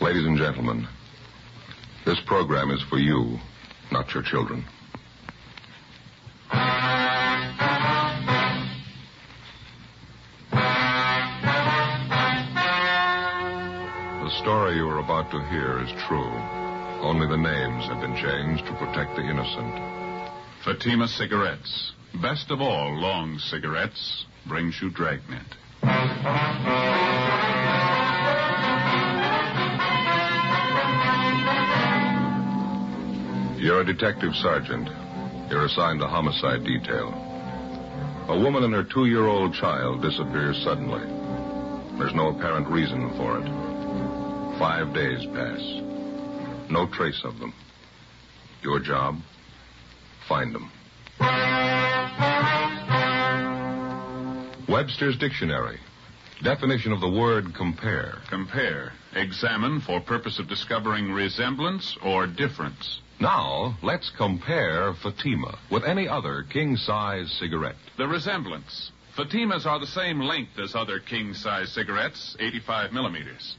Ladies and gentlemen, this program is for you, not your children. The story you are about to hear is true. Only the names have been changed to protect the innocent. Fatima Cigarettes, best of all long cigarettes, brings you Dragnet. You're a detective sergeant. You're assigned to homicide detail. A woman and her 2-year-old child disappears suddenly. There's no apparent reason for it. 5 days pass. No trace of them. Your job? Find them. Webster's Dictionary. Definition of the word compare. Compare. Examine for purpose of discovering resemblance or difference. Now, let's compare Fatima with any other king-size cigarette. The resemblance. Fatimas are the same length as other king-size cigarettes, 85 millimeters.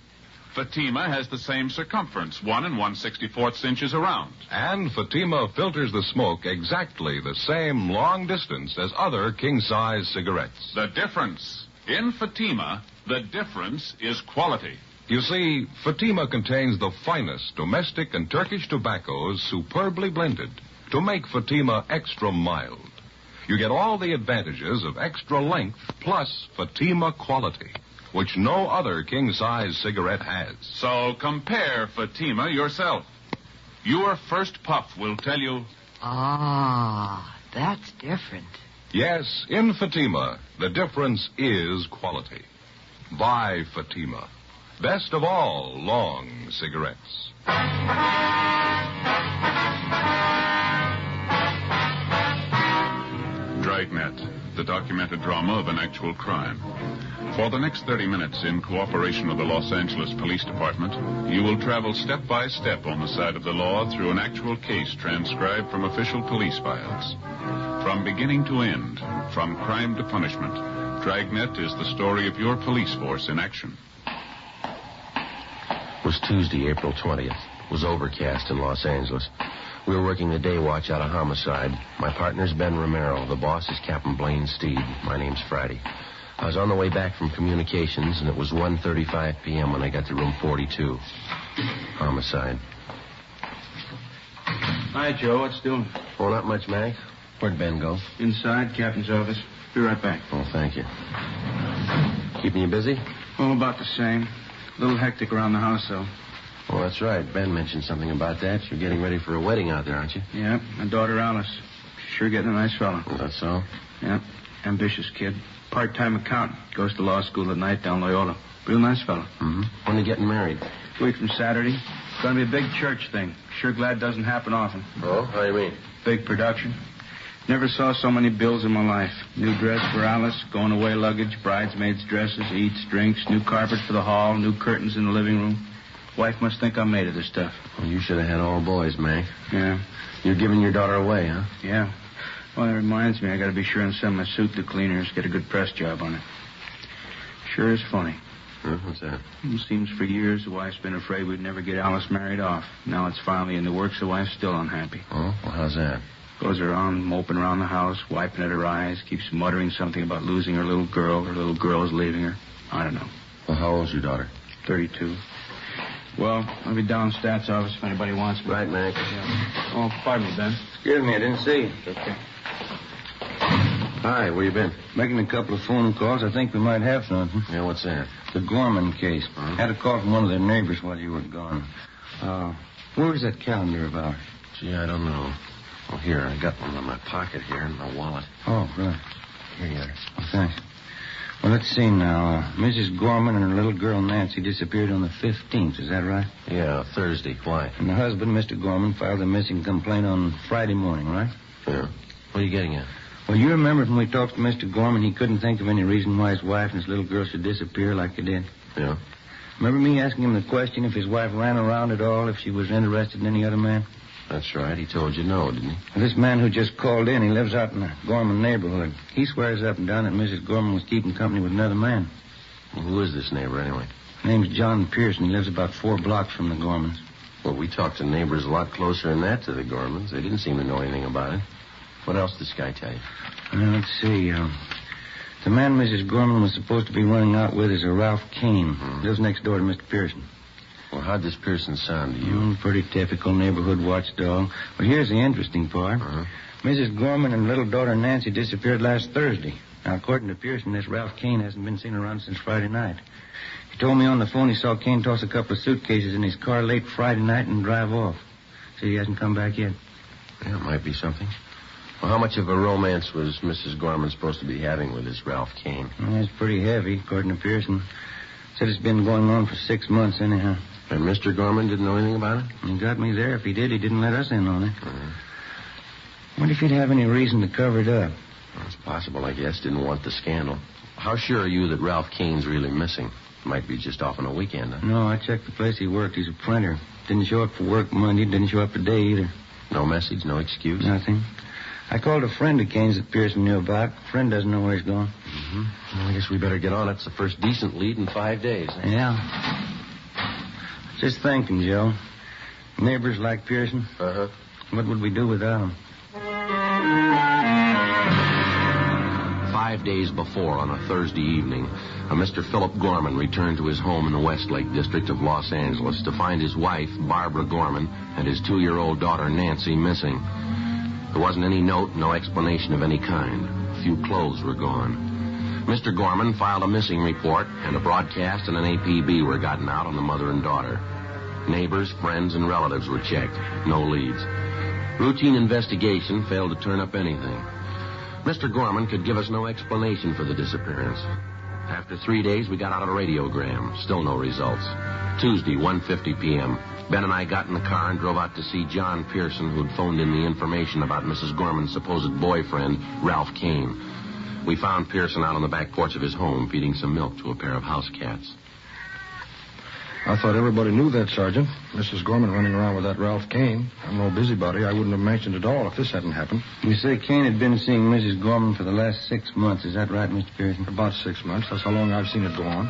Fatima has the same circumference, 1 1/64 inches around. And Fatima filters the smoke exactly the same long distance as other king-size cigarettes. The difference. In Fatima, the difference is quality. You see, Fatima contains the finest domestic and Turkish tobaccos superbly blended to make Fatima extra mild. You get all the advantages of extra length plus Fatima quality, which no other king-size cigarette has. So compare Fatima yourself. Your first puff will tell you... Ah, that's different. Yes, in Fatima, the difference is quality. Buy Fatima. Best of all long cigarettes. Dragnet, the documented drama of an actual crime. For the next 30 minutes, in cooperation with the Los Angeles Police Department, you will travel step by step on the side of the law through an actual case transcribed from official police files. From beginning to end, from crime to punishment, Dragnet is the story of your police force in action. It was Tuesday, April 20th. It was overcast in Los Angeles. We were working the day watch out of homicide. My partner's Ben Romero. The boss is Captain Blaine Steed. My name's Friday. I was on the way back from communications, and it was 1:35 p.m. when I got to room 42. Homicide. Hi, Joe. What's doing? Oh, not much, Mac. Where'd Ben go? Inside, captain's office. Be right back. Oh, thank you. Keeping you busy? Oh, about the same. A little hectic around the house, though. Oh, that's right. Ben mentioned something about that. You're getting ready for a wedding out there, aren't you? Yeah, my daughter Alice. She's sure getting a nice fella. Oh, that's so? Yeah, ambitious kid. Part-time accountant. Goes to law school at night down Loyola. Real nice fella. Mm-hmm. When are you getting married? Week from Saturday. It's going to be a big church thing. Sure glad it doesn't happen often. Oh, how do you mean? Big production. Never saw so many bills in my life. New dress for Alice, going away luggage, bridesmaids' dresses, eats, drinks, new carpet for the hall, new curtains in the living room. Wife must think I'm made of this stuff. Well, you should have had all boys, Mac. Yeah. You're giving your daughter away, huh? Yeah. Well, that reminds me, I got to be sure and send my suit to cleaners, get a good press job on it. Sure is funny. Huh? What's that? It seems for years the wife's been afraid we'd never get Alice married off. Now it's finally in the works, the wife's still unhappy. Oh, well, how's that? Goes around moping around the house, wiping at her eyes, keeps muttering something about losing her little girl. Her little girl is leaving her. I don't know. Well, how old's your daughter? 32. Well, I'll be down stats office if anybody wants me. Right, Mac. Yeah. Oh, pardon me, Ben. Excuse me, I didn't see you. Okay. Hi, where you been? Making a couple of phone calls. I think we might have something. Yeah, what's that? The Gorman case. Huh? Had a call from one of their neighbors while you were gone. Where was that calendar of ours? Gee, I don't know. Oh, here, I got one in my pocket here in my wallet. Oh, good. Here you are. Oh, thanks. Well, let's see now. Mrs. Gorman and her little girl Nancy disappeared on the 15th. Is that right? Yeah, Thursday. Why? And the husband, Mr. Gorman, filed a missing complaint on Friday morning, right? Yeah. What are you getting at? Well, you remember when we talked to Mr. Gorman, he couldn't think of any reason why his wife and his little girl should disappear like they did. Yeah. Remember me asking him the question if his wife ran around at all, if she was interested in any other man? That's right. He told you no, didn't he? Well, this man who just called in, he lives out in the Gorman neighborhood. He swears up and down that Mrs. Gorman was keeping company with another man. Well, who is this neighbor, anyway? Name's John Pearson. He lives about 4 blocks from the Gormans. Well, we talked to neighbors a lot closer than that to the Gormans. They didn't seem to know anything about it. What else did this guy tell you? Let's see. The man Mrs. Gorman was supposed to be running out with is a Ralph Kane. He lives next door to Mr. Pearson. Well, how'd this Pearson sound to you? Pretty typical neighborhood watchdog. But here's the interesting part. Mrs. Gorman and little daughter Nancy disappeared last Thursday. Now, according to Pearson, this Ralph Kane hasn't been seen around since Friday night. He told me on the phone he saw Kane toss a couple of suitcases in his car late Friday night and drive off. So he hasn't come back yet. Yeah, it might be something. Well, how much of a romance was Mrs. Gorman supposed to be having with this Ralph Kane? It's pretty heavy, according to Pearson. Said it's been going on for 6 months anyhow. And Mr. Gorman didn't know anything about it? He got me there. If he did, he didn't let us in on it. Wonder if he'd have any reason to cover it up. Well, it's possible, I guess. Didn't want the scandal. How sure are you that Ralph Kane's really missing? Might be just off on a weekend, huh? No, I checked the place he worked. He's a printer. Didn't show up for work Monday. Didn't show up today either. No message, no excuse? Nothing. I called a friend of Kane's that Pearson knew about. Friend doesn't know where he's gone. Well, I guess we better get on it. It's the first decent lead in 5 days. Huh? Yeah. Just thinking, Joe. Neighbors like Pearson. What would we do without him? 5 days before, on a Thursday evening, a Mr. Philip Gorman returned to his home in the Westlake district of Los Angeles to find his wife, Barbara Gorman, and his 2-year-old daughter, Nancy, missing. There wasn't any note, no explanation of any kind. A few clothes were gone. Mr. Gorman filed a missing report, and a broadcast and an APB were gotten out on the mother and daughter. Neighbors, friends, and relatives were checked. No leads. Routine investigation failed to turn up anything. Mr. Gorman could give us no explanation for the disappearance. After 3 days, we got out a radiogram. Still no results. Tuesday, 1:50 p.m. Ben and I got in the car and drove out to see John Pearson, who'd phoned in the information about Mrs. Gorman's supposed boyfriend, Ralph Kane. We found Pearson out on the back porch of his home, feeding some milk to a pair of house cats. I thought everybody knew that, Sergeant. Mrs. Gorman running around with that Ralph Kane. I'm no busybody. I wouldn't have mentioned it all if this hadn't happened. You say Kane had been seeing Mrs. Gorman for the last 6 months. Is that right, Mr. Pearson? About 6 months. That's how long I've seen it go on.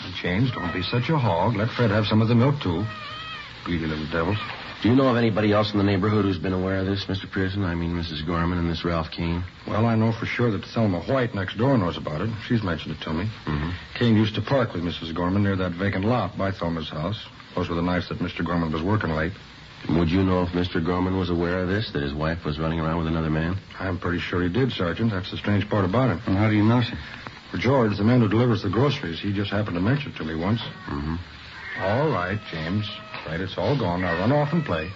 And James, don't be such a hog. Let Fred have some of the milk, too. Greedy little devils. Do you know of anybody else in the neighborhood who's been aware of this, Mr. Pearson? I mean, Mrs. Gorman and this Ralph Kane? Well, I know for sure that Thelma White next door knows about it. She's mentioned it to me. Kane used to park with Mrs. Gorman near that vacant lot by Thelma's house. Those were the nights that Mr. Gorman was working late. Would you know if Mr. Gorman was aware of this, that his wife was running around with another man? I'm pretty sure he did, Sergeant. That's the strange part about it. Well, how do you know, sir? For George, the man who delivers the groceries, he just happened to mention it to me once. All right, James. Right, it's all gone. Now run off and play.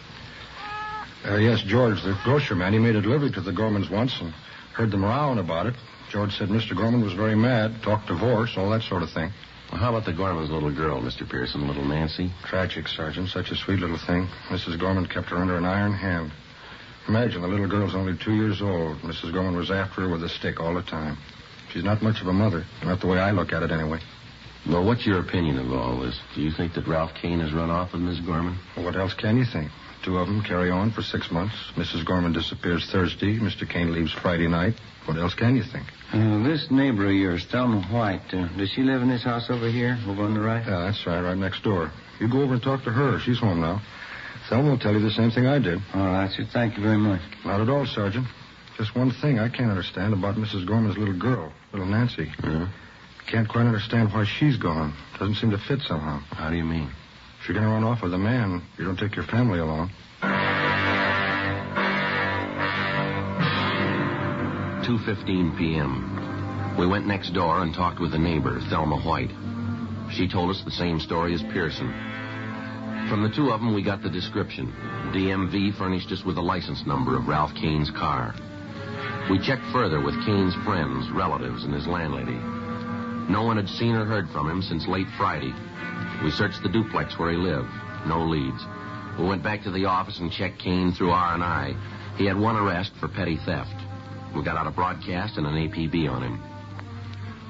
Yes, George, the grocery man, he made a delivery to the Gormans once and heard them rowing about it. George said Mr. Gorman was very mad, talked divorce, all that sort of thing. Well, how about the Gorman's little girl, Mr. Pearson, little Nancy? Tragic, Sergeant. Such a sweet little thing. Mrs. Gorman kept her under an iron hand. Imagine, the little girl's only 2 years old. Mrs. Gorman was after her with a stick all the time. She's not much of a mother. Not the way I look at it, anyway. Well, what's your opinion of all this? Do you think that Ralph Kane has run off with Miss Gorman? Well, what else can you think? 2 of them carry on for 6 months. Mrs. Gorman disappears Thursday. Mr. Kane leaves Friday night. What else can you think? This neighbor of yours, Thelma White, does she live in this house over here, over on the right? Yeah, that's right next door. You go over and talk to her. She's home now. Thelma will tell you the same thing I did. All right, sir. Thank you very much. Not at all, Sergeant. Just one thing I can't understand about Mrs. Gorman's little girl, little Nancy. Yeah? Can't quite understand why she's gone. Doesn't seem to fit somehow. How do you mean? If you're going to run off with a man, you don't take your family along. 2:15 p.m. We went next door and talked with a neighbor, Thelma White. She told us the same story as Pearson. From the 2 of them, we got the description. DMV furnished us with the license number of Ralph Kane's car. We checked further with Kane's friends, relatives, and his landlady. No one had seen or heard from him since late Friday. We searched the duplex where he lived. No leads. We went back to the office and checked Kane through R&I. He had 1 arrest for petty theft. We got out a broadcast and an APB on him.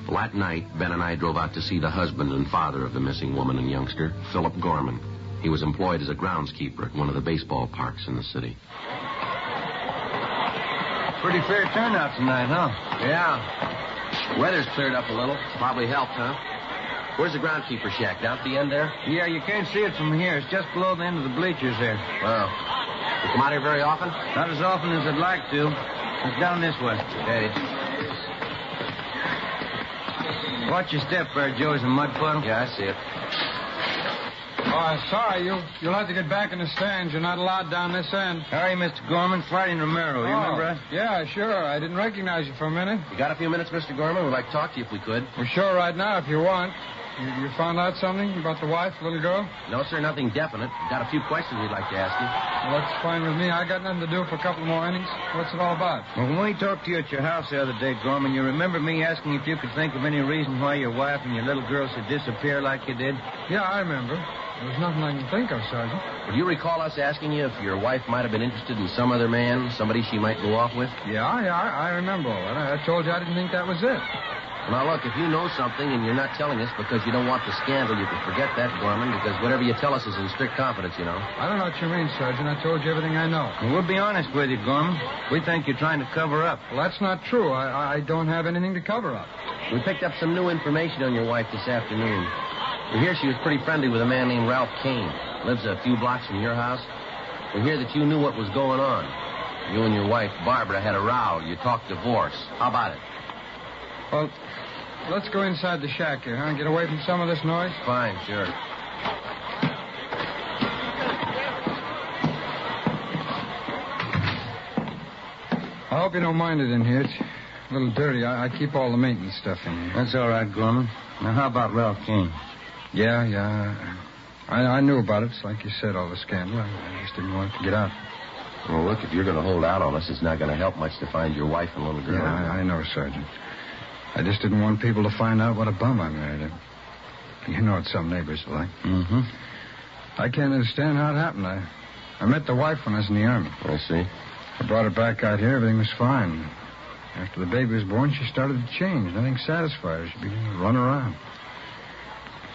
Well, that night, Ben and I drove out to see the husband and father of the missing woman and youngster, Philip Gorman. He was employed as a groundskeeper at one of the baseball parks in the city. Pretty fair turnout tonight, huh? Yeah. Weather's cleared up a little. Probably helped, huh? Where's the groundskeeper shack? Down at the end there? Yeah, you can't see it from here. It's just below the end of the bleachers there. Wow. You come out here very often? Not as often as I'd like to. It's down this way. Okay. Watch your step there, Joe. There's a mud puddle. Yeah, I see it. Oh, sorry. You'll have to get back in the stands. You're not allowed down this end. How are you, Mr. Gorman? Friday and Romero. You remember us? Yeah, sure. I didn't recognize you for a minute. You got a few minutes, Mr. Gorman? We'd like to talk to you if we could. We're sure right now if you want. You found out something about the wife, little girl? No, sir, nothing definite. We've got a few questions we'd like to ask you. Well, that's fine with me. I got nothing to do for a couple more innings. What's it all about? Well, when we talked to you at your house the other day, Gorman, you remember me asking if you could think of any reason why your wife and your little girl should disappear like you did? Yeah, I remember. There's nothing I can think of, Sergeant. Would you recall us asking you if your wife might have been interested in some other man, somebody she might go off with? Yeah, I remember all that. I told you I didn't think that was it. Now, look, if you know something and you're not telling us because you don't want the scandal, you can forget that, Gorman, because whatever you tell us is in strict confidence, you know. I don't know what you mean, Sergeant. I told you everything I know. Well, we'll be honest with you, Gorman. We think you're trying to cover up. Well, that's not true. I don't have anything to cover up. We picked up some new information on your wife this afternoon. We hear she was pretty friendly with a man named Ralph Kane. Lives a few blocks from your house. We hear that you knew what was going on. You and your wife, Barbara, had a row. You talked divorce. How about it? Well, let's go inside the shack here, huh? Get away from some of this noise. Fine, sure. I hope you don't mind it in here. It's a little dirty. I keep all the maintenance stuff in here. That's all right, Gorman. Now, how about Ralph Kane? Yeah. I knew about it. It's like you said, all the scandal. I just didn't want it to get out. Well, look, if you're going to hold out on us, it's not going to help much to find your wife and little girl. Yeah, I know, Sergeant. I just didn't want people to find out what a bum I married. You know what some neighbors are like. Mm-hmm. I can't understand how it happened. I met the wife when I was in the Army. I see. I brought her back out here. Everything was fine. After the baby was born, she started to change. Nothing satisfied her. She began to run around.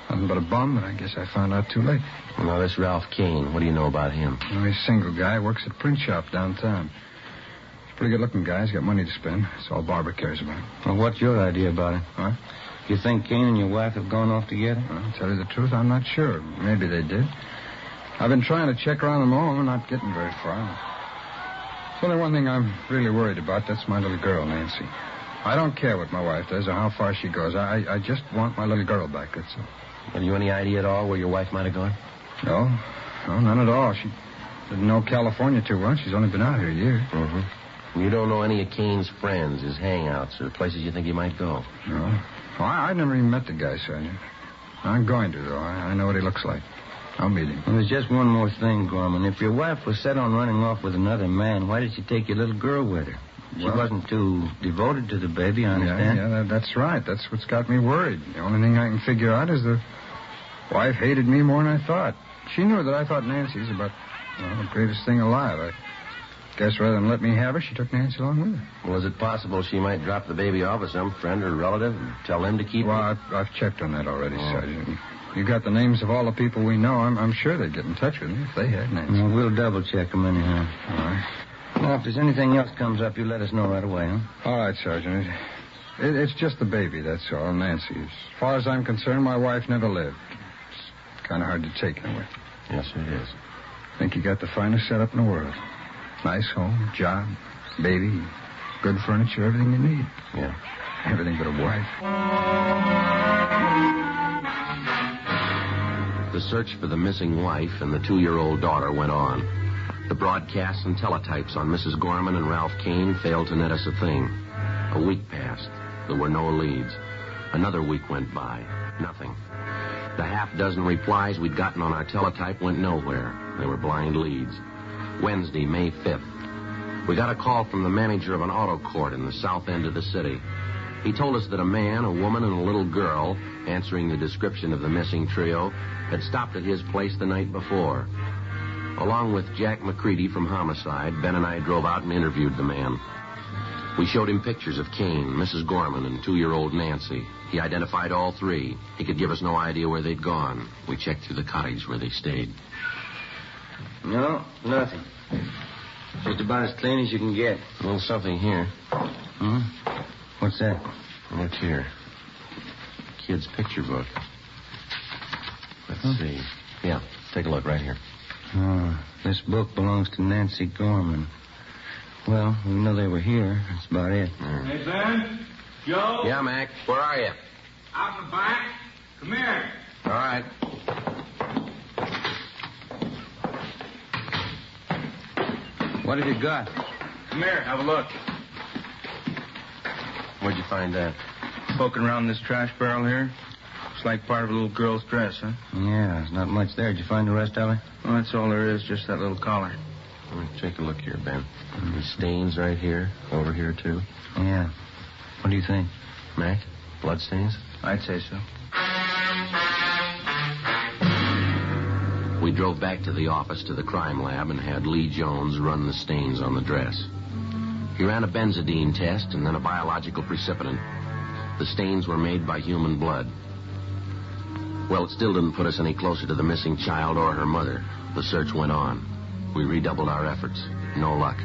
Nothing but a bum, but I guess I found out too late. Well, now, this Ralph Kane, what do you know about him? Well, he's a single guy. Works at a print shop downtown. He's a pretty good-looking guy. He's got money to spend. That's all Barbara cares about. Well, what's your idea about it? Huh? You think Kane and your wife have gone off together? Well, to tell you the truth, I'm not sure. Maybe they did. I've been trying to check around them all. I'm not getting very far. There's only one thing I'm really worried about. That's my little girl, Nancy. I don't care what my wife does or how far she goes. I just want my little girl back, that's all. Have you any idea at all where your wife might have gone? No, none at all. She didn't know California too well. She's only been out here a year. Mm-hmm. You don't know any of Kane's friends, his hangouts, or places you think he might go? No. Well, I never even met the guy, Sergeant. I'm going to, though. I know what he looks like. I'll meet him. Well, there's just one more thing, Gorman. If your wife was set on running off with another man, why did she take your little girl with her? She wasn't too devoted to the baby, I understand. Yeah, that's right. That's what's got me worried. The only thing I can figure out is the wife hated me more than I thought. She knew that I thought Nancy's about the greatest thing alive. I guess rather than let me have her, she took Nancy along with her. Well, is it possible she might drop the baby off with some friend or relative and tell them to keep it? Well, I've checked on that already, Sergeant. You got the names of all the people we know. I'm sure they'd get in touch with me if they had Nancy. Well, we'll double-check them anyhow. All right. Now, if there's anything else comes up, you let us know right away, huh? All right, Sergeant. It's just the baby, that's all, Nancy. As far as I'm concerned, my wife never lived. It's kind of hard to take anyway. Yes, it is. I think you got the finest setup in the world. Nice home, job, baby, good furniture, everything you need. Yeah. Everything but a wife. The search for the missing wife and the 2-year-old daughter went on. The broadcasts and teletypes on Mrs. Gorman and Ralph Kane failed to net us a thing. A week passed. There were no leads. Another week went by. Nothing. The half-dozen replies we'd gotten on our teletype went nowhere. They were blind leads. Wednesday, May 5th. We got a call from the manager of an auto court in the south end of the city. He told us that a man, a woman, and a little girl, answering the description of the missing trio, had stopped at his place the night before. Along with Jack McCready from Homicide, Ben and I drove out and interviewed the man. We showed him pictures of Kane, Mrs. Gorman, and 2-year-old Nancy. He identified all three. He could give us no idea where they'd gone. We checked through the cottage where they stayed. No, nothing. Just about as clean as you can get. A little something here. Hmm? What's that? Look here. Kid's picture book. Let's see. Yeah, take a look right here. Oh, this book belongs to Nancy Gorman. Well, we know they were here. That's about it. Hey, Ben? Joe? Yeah, Mac. Where are you? Out the back. Come here. All right. What have you got? Come here. Have a look. Where'd you find that? Poking around this trash barrel here. Looks like part of a little girl's dress, huh? Yeah, there's not much there. Did you find the rest of it? Well, that's all there is, just that little collar. Take a look here, Ben. The stains right here, over here, too. Yeah. What do you think? Mac, blood stains? I'd say so. We drove back to the office to the crime lab and had Lee Jones run the stains on the dress. He ran a benzodine test and then a biological precipitant. The stains were made by human blood. Well, it still didn't put us any closer to the missing child or her mother. The search went on. We redoubled our efforts. No luck.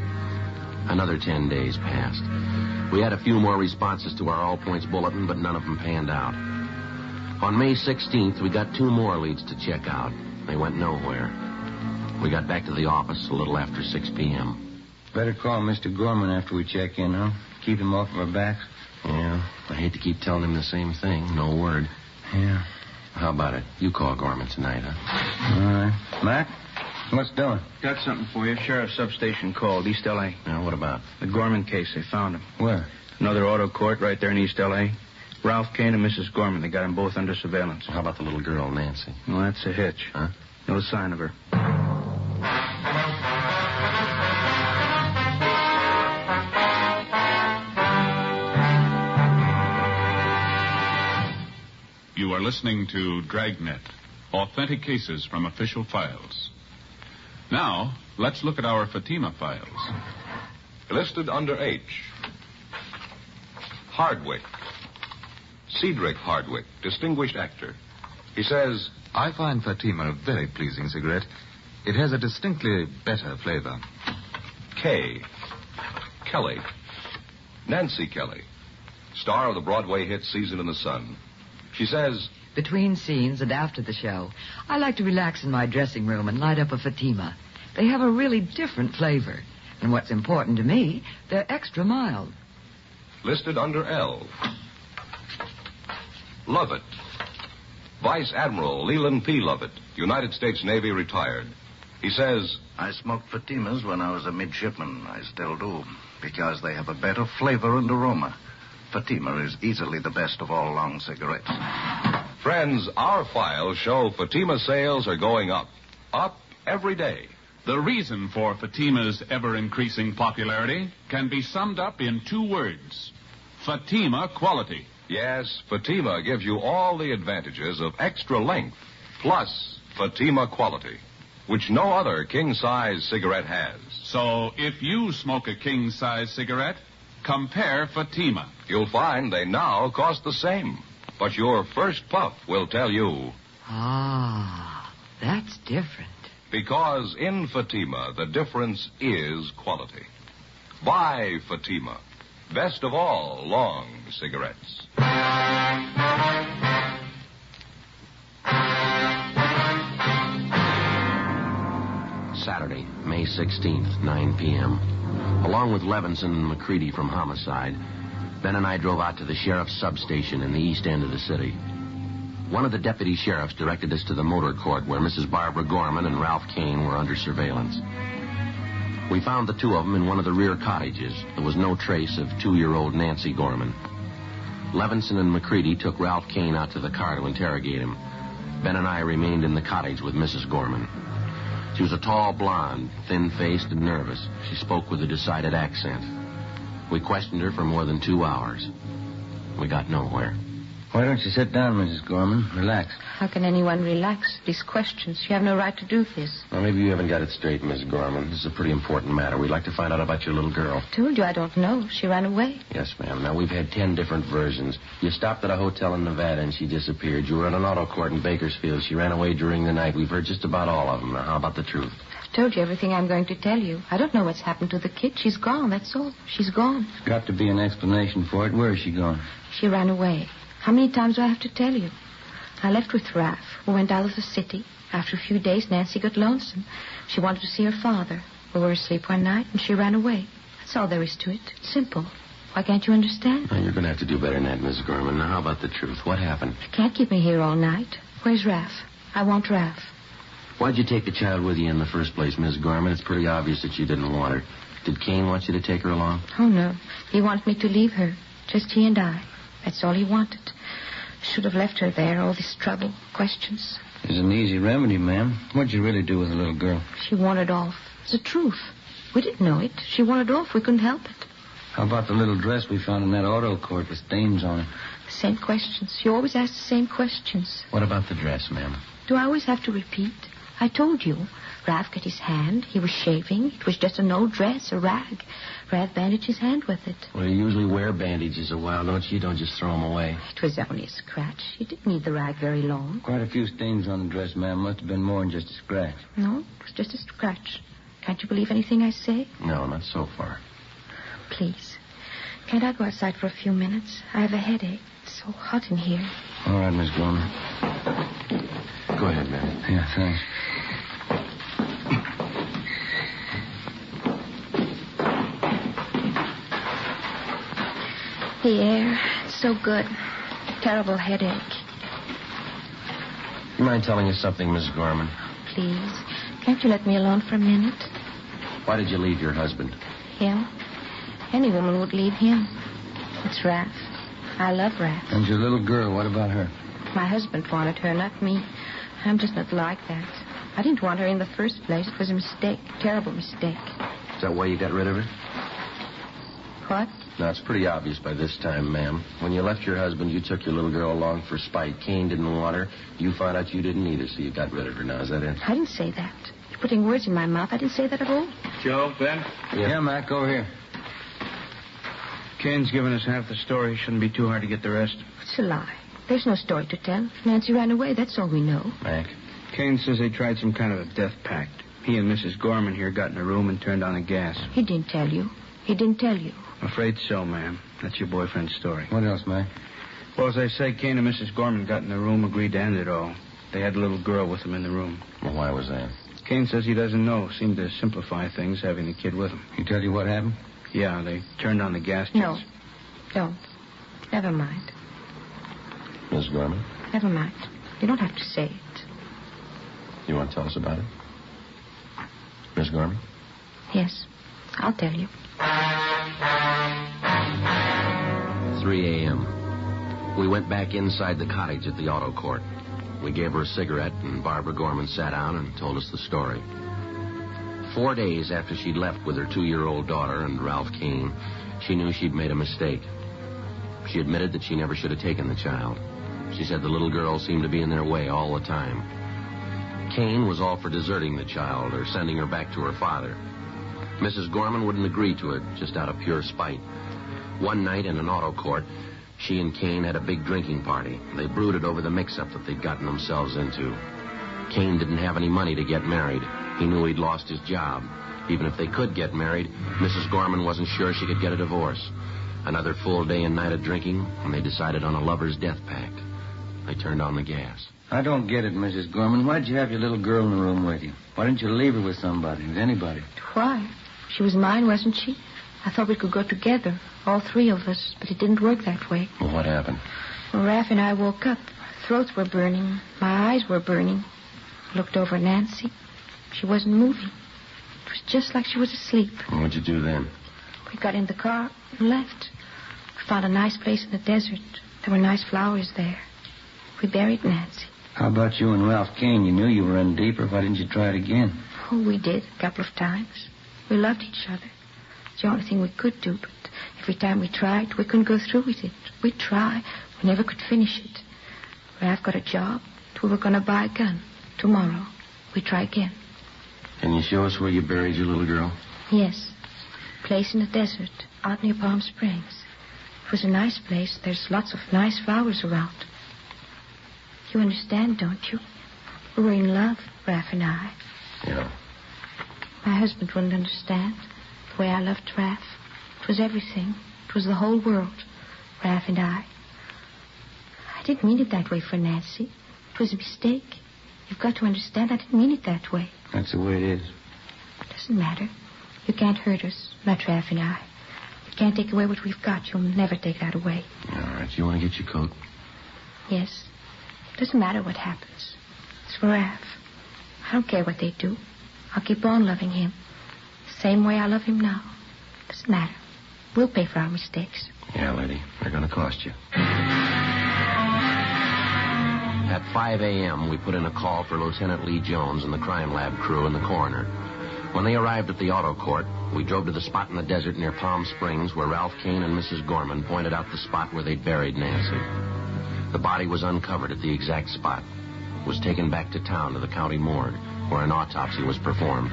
Another 10 days passed. We had a few more responses to our All Points bulletin, but none of them panned out. On May 16th, we got 2 more leads to check out. They went nowhere. We got back to the office a little after 6 p.m. Better call Mr. Gorman after we check in, huh? Keep him off of our backs. Yeah, I hate to keep telling him the same thing. No word. Yeah. How about it? You call Gorman tonight, huh? All right. Mac, what's doing? Got something for you. Sheriff's substation called, East L.A. Yeah, what about? The Gorman case. They found him. Where? Another auto court right there in East L.A. Ralph Kane and Mrs. Gorman. They got them both under surveillance. How about the little girl, Nancy? Well, that's a hitch. Huh? No sign of her. You are listening to Dragnet, authentic cases from official files. Now, let's look at our Fatima files. Listed under H. Hardwick. Cedric Hardwick, distinguished actor. He says, I find Fatima a very pleasing cigarette. It has a distinctly better flavor. K. Kelly. Nancy Kelly, star of the Broadway hit Season in the Sun. She says, Between scenes and after the show, I like to relax in my dressing room and light up a Fatima. They have a really different flavor. And what's important to me, they're extra mild. listed under L. Lovett. Vice Admiral Leland P. Lovett, United States Navy, retired. He says, I smoked Fatimas when I was a midshipman. I still do, because they have a better flavor and aroma. Fatima is easily the best of all long cigarettes. Friends, our files show Fatima sales are going up. Up every day. The reason for Fatima's ever-increasing popularity can be summed up in 2 words. Fatima quality. Yes, Fatima gives you all the advantages of extra length, plus Fatima quality, which no other king-size cigarette has. So if you smoke a king-size cigarette, compare Fatima. You'll find they now cost the same, but your first puff will tell you. Ah, that's different. Because in Fatima, the difference is quality. Buy Fatima. Best of all long cigarettes. Saturday, May 16th, 9 p.m. Along with Levinson and McCready from Homicide, Ben and I drove out to the sheriff's substation in the east end of the city. One of the deputy sheriffs directed us to the motor court where Mrs. Barbara Gorman and Ralph Kane were under surveillance. We found the 2 of them in one of the rear cottages. There was no trace of 2-year-old Nancy Gorman. Levinson and McCready took Ralph Kane out to the car to interrogate him. Ben and I remained in the cottage with Mrs. Gorman. She was a tall blonde, thin-faced and nervous. She spoke with a decided accent. We questioned her for more than 2 hours. We got nowhere. Why don't you sit down, Mrs. Gorman? Relax. How can anyone relax? These questions. You have no right to do this. Well, maybe you haven't got it straight, Miss Gorman. This is a pretty important matter. We'd like to find out about your little girl. Told you I don't know. She ran away. Yes, ma'am. Now, we've had 10 different versions. You stopped at a hotel in Nevada and she disappeared. You were at an auto court in Bakersfield. She ran away during the night. We've heard just about all of them. Now, how about the truth? I've told you everything I'm going to tell you. I don't know what's happened to the kid. She's gone, that's all. She's gone. There's got to be an explanation for it. Where is she gone? She ran away. How many times do I have to tell you? I left with Raph. We went out of the city. After a few days, Nancy got lonesome. She wanted to see her father. We were asleep one night, and she ran away. That's all there is to it. Simple. Why can't you understand? Now, you're going to have to do better than that, Miss Gorman. Now, how about the truth? What happened? You can't keep me here all night. Where's Raph? I want Raph. Why'd you take the child with you in the first place, Miss Gorman? It's pretty obvious that you didn't want her. Did Kane want you to take her along? Oh, no. He wanted me to leave her. Just he and I. That's all he wanted. Should have left her there. All this trouble, questions. There's an easy remedy, ma'am. What'd you really do with the little girl? She wanted off. It's the truth. We didn't know it. She wanted off. We couldn't help it. How about the little dress we found in that auto court with stains on it? The same questions. You always ask the same questions. What about the dress, ma'am? Do I always have to repeat? I told you. Raph got his hand. He was shaving. It was just an old dress, a rag. Raph bandaged his hand with it. Well, you usually wear bandages a while, don't you? You don't just throw them away. It was only a scratch. He didn't need the rag very long. Quite a few stains on the dress, ma'am. Must have been more than just a scratch. No, it was just a scratch. Can't you believe anything I say? No, not so far. Please. Can't I go outside for a few minutes? I have a headache. It's so hot in here. All right, Miss Gorman. Go ahead, ma'am. Yeah, thanks. The air. It's so good. Terrible headache. You mind telling us something, Miss Gorman? Please. Can't you let me alone for a minute? Why did you leave your husband? Him? Any woman would leave him. It's Raph. I love Raph. And your little girl, what about her? My husband wanted her, not me. I'm just not like that. I didn't want her in the first place. It was a mistake. A terrible mistake. Is that why you got rid of her? What? Now, it's pretty obvious by this time, ma'am. When you left your husband, you took your little girl along for spite. Kane didn't want her. You found out you didn't either, so you got rid of her. Now, is that it? I didn't say that. You're putting words in my mouth. I didn't say that at all. Joe, Ben? Yeah, Mac, over here. Kane's given us half the story. Shouldn't be too hard to get the rest. It's a lie. There's no story to tell. Nancy ran away. That's all we know. Mac? Kane says they tried some kind of a death pact. He and Mrs. Gorman here got in a room and turned on the gas. He didn't tell you. He didn't tell you. I'm afraid so, ma'am. That's your boyfriend's story. What else, Mac? Well, as I say, Kane and Mrs. Gorman got in the room, agreed to end it all. They had a little girl with them in the room. Well, why was that? Kane says he doesn't know. Seemed to simplify things, having the kid with him. He tell you what happened? Yeah, they turned on the gas jets. No. Don't. Never mind. Miss Gorman? Never mind. You don't have to say it. You want to tell us about it? Miss Gorman? Yes. I'll tell you. 3 a.m. We went back inside the cottage at the auto court. We gave her a cigarette, and Barbara Gorman sat down and told us the story. 4 days after she'd left with her 2-year-old daughter and Ralph Kane, she knew she'd made a mistake. She admitted that she never should have taken the child. She said the little girl seemed to be in their way all the time. Kane was all for deserting the child or sending her back to her father. Mrs. Gorman wouldn't agree to it, just out of pure spite. One night in an auto court, she and Kane had a big drinking party. They brooded over the mix-up that they'd gotten themselves into. Kane didn't have any money to get married. He knew he'd lost his job. Even if they could get married, Mrs. Gorman wasn't sure she could get a divorce. Another full day and night of drinking, and they decided on a lover's death pact. They turned on the gas. I don't get it, Mrs. Gorman. Why'd you have your little girl in the room with you? Why didn't you leave her with somebody, with anybody? Why? She was mine, wasn't she? I thought we could go together, all three of us, but it didn't work that way. Well, what happened? When Raph and I woke up, our throats were burning, my eyes were burning. I looked over at Nancy. She wasn't moving. It was just like she was asleep. And what'd you do then? We got in the car and left. We found a nice place in the desert. There were nice flowers there. We buried Nancy. How about you and Ralph Kane? You knew you were in deeper. Why didn't you try it again? Oh, we did, a couple of times. We loved each other. It's the only thing we could do, but every time we tried, we couldn't go through with it. We'd try. We never could finish it. Ralph got a job. We were going to buy a gun. Tomorrow, we try again. Can you show us where you buried your little girl? Yes. Place in the desert, out near Palm Springs. It was a nice place. There's lots of nice flowers around. You understand, don't you? We were in love, Raph and I. Yeah. My husband wouldn't understand the way I loved Raph. It was everything. It was the whole world, Raph and I. I didn't mean it that way for Nancy. It was a mistake. You've got to understand I didn't mean it that way. That's the way it is. It doesn't matter. You can't hurt us, not Ralph and I. You can't take away what we've got. You'll never take that away. All right, you want to get your coat? Yes. It doesn't matter what happens. It's for Ralph. I don't care what they do. I'll keep on loving him. The same way I love him now. It doesn't matter. We'll pay for our mistakes. Yeah, lady. They're going to cost you. At 5 a.m., we put in a call for Lieutenant Lee Jones and the crime lab crew and the coroner. When they arrived at the auto court, we drove to the spot in the desert near Palm Springs where Ralph Kane and Mrs. Gorman pointed out the spot where they'd buried Nancy. The body was uncovered at the exact spot. It was taken back to town to the county morgue, where an autopsy was performed.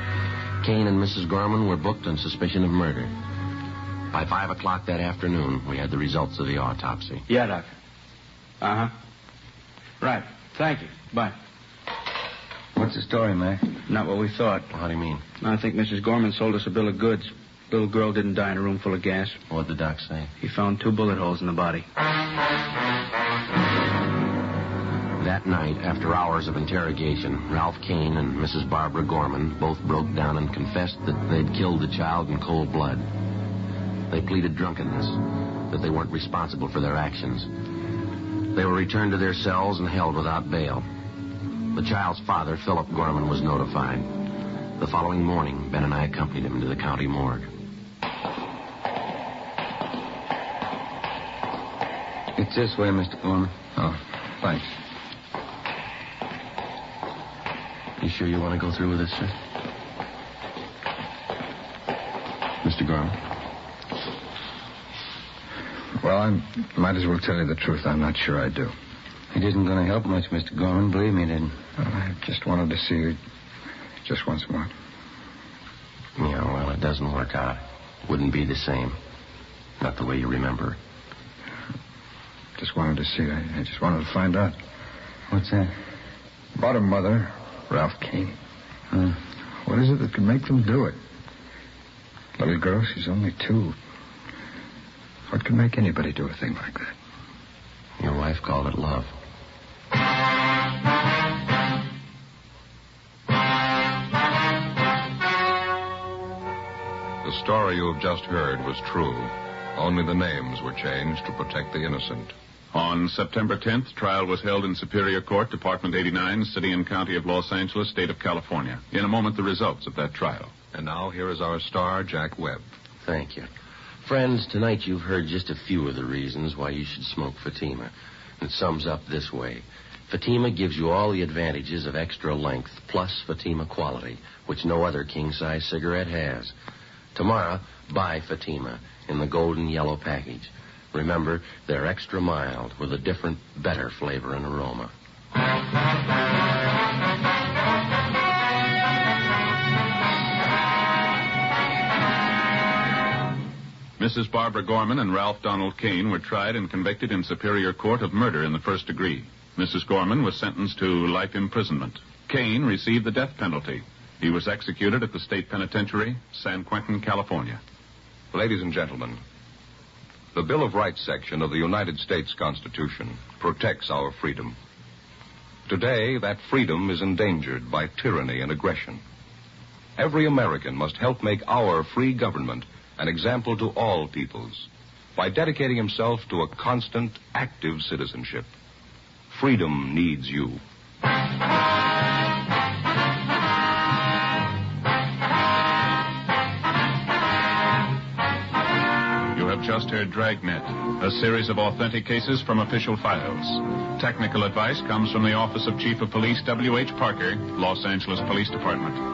Kane and Mrs. Gorman were booked on suspicion of murder. By 5 o'clock that afternoon, we had the results of the autopsy. Yeah, Doctor. Uh-huh. Right. Thank you. Bye. What's the story, Mac? Not what we thought. How do you mean? I think Mrs. Gorman sold us a bill of goods. Little girl didn't die in a room full of gas. What'd the doc say? He found 2 bullet holes in the body. That night, after hours of interrogation, Ralph Kane and Mrs. Barbara Gorman both broke down and confessed that they'd killed the child in cold blood. They pleaded drunkenness, that they weren't responsible for their actions. They were returned to their cells and held without bail. The child's father, Philip Gorman, was notified. The following morning, Ben and I accompanied him to the county morgue. It's this way, Mr. Gorman. Oh, thanks. You sure you want to go through with this, sir? Mr. Gorman? Well, I might as well tell you the truth. I'm not sure I do. It isn't going to help much, Mr. Gorman. Believe me, it isn't. Well, I just wanted to see you just once more. Yeah, well, it doesn't work out. Wouldn't be the same. Not the way you remember. Just wanted to see. I just wanted to find out. What's that? About her mother, Ralph Kane. What is it that could make them do it? Little girl, she's only 2. What could make anybody do a thing like that? Your wife called it love. The story you have just heard was true. Only the names were changed to protect the innocent. On September 10th, trial was held in Superior Court, Department 89, City and County of Los Angeles, State of California. In a moment, the results of that trial. And now here is our star, Jack Webb. Thank you. Friends, tonight you've heard just a few of the reasons why you should smoke Fatima. It sums up this way. Fatima gives you all the advantages of extra length plus Fatima quality, which no other king-size cigarette has. Tomorrow, buy Fatima in the golden yellow package. Remember, they're extra mild with a different, better flavor and aroma. Mrs. Barbara Gorman and Ralph Donald Kane were tried and convicted in Superior Court of murder in the first degree. Mrs. Gorman was sentenced to life imprisonment. Kane received the death penalty. He was executed at the state penitentiary, San Quentin, California. Ladies and gentlemen, the Bill of Rights section of the United States Constitution protects our freedom. Today, that freedom is endangered by tyranny and aggression. Every American must help make our free government an example to all peoples by dedicating himself to a constant, active citizenship. Freedom needs you. You have just heard Dragnet, a series of authentic cases from official files. Technical advice comes from the Office of Chief of Police W.H. Parker, Los Angeles Police Department.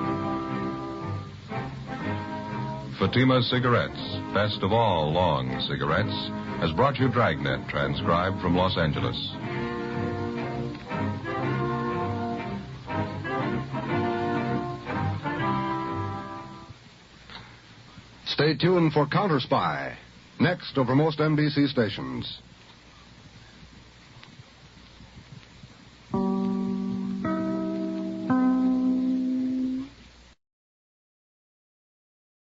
Fatima Cigarettes, best of all long cigarettes, has brought you Dragnet, transcribed from Los Angeles. Stay tuned for Counter Spy, next over most NBC stations.